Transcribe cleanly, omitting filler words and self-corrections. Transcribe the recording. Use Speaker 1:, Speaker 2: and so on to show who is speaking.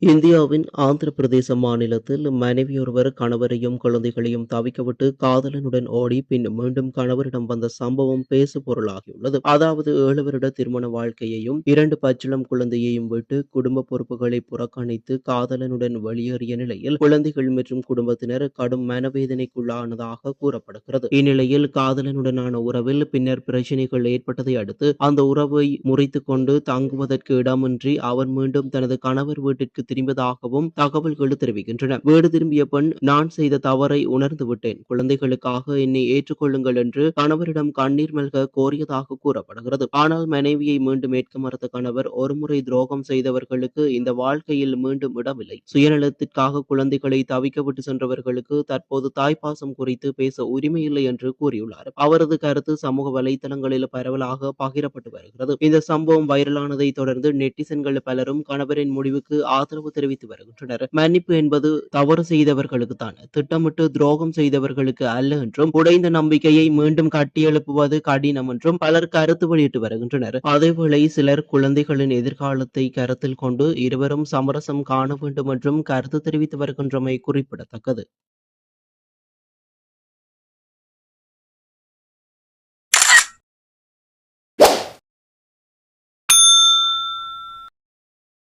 Speaker 1: இந்தியாவின் ஆந்திர பிரதேச மாநிலத்தில் மனைவியொருவர் கணவரையும் குழந்தைகளையும் தவிக்கவிட்டு காதலனுடன் ஓடி பின் மீண்டும் கணவரிடம் வந்த சம்பவம் பேசு பொருளாகியுள்ளது. அதாவது 7 வருட திருமண வாழ்க்கையையும் 2 பச்சிளம் குழந்தையையும் விட்டு குடும்ப பொறுப்புகளை புறக்கணித்து காதலனுடன் வெளியேறிய நிலையில் குழந்தைகள் மற்றும் குடும்பத்தினர் கடும் மனவேதனைக்குள்ளானதாக கூறப்படுகிறது. இந்நிலையில் காதலனுடனான உறவில் பின்னர் பிரச்சினைகள் ஏற்பட்டதை அடுத்து அந்த உறவை முறித்துக் கொண்டு தங்குவதற்கு இடமின்றி அவர் மீண்டும் தனது கணவர் வீட்டிற்கு திரும்பியதாகவும் தகவல்கள் தெரிவிக்கின்றன. வீடு திரும்பிய பெண், நான் செய்த தவறை உணர்ந்து விட்டேன், குழந்தைகளுக்காக என்னை ஏற்றுக்கொள்ளுங்கள் என்று கணவரிடம் கண்ணீர் மல்க கோரியதாக கூறப்படுகிறது. ஆனால் மனைவியை மீண்டும் ஏற்க மறுத்த கணவர், ஒருமுறை துரோகம் செய்தவர்களுக்கு இந்த வாழ்க்கையில் மீண்டும் இடமில்லை, சுயநலத்திற்காக குழந்தைகளை தவிக்க விட்டு சென்றவர்களுக்கு தற்போது தாய்ப்பாசம் குறித்து பேச உரிமையில்லை என்று கூறியுள்ளார். அவரது கருத்து சமூக வலைதளங்களில் பரவலாக பகிரப்பட்டு வருகிறது. இந்த சம்பவம் வைரலானதை தொடர்ந்து நெட்டிசன்கள் பலரும் கணவரின் முடிவுக்கு ஆதரவு தெரிவித்து வருகின்றனர். மன்னிப்பு என்பது தவறு செய்தவர்களுக்கு தான், திட்டமிட்டு துரோகம் செய்தவர்களுக்கு அல்ல என்றும், உடைந்த நம்பிக்கையை மீண்டும் கட்டியெழுப்புவது கடினம் என்றும் பலர் கருத்து வெளியிட்டு வருகின்றனர். அதேவேளை சிலர் குழந்தைகளின் எதிர்காலத்தை கருத்தில் கொண்டு இருவரும் சமரசம் காண வேண்டும் என்றும் கருத்து தெரிவித்து வருகின்றமை குறிப்பிடத்தக்கது.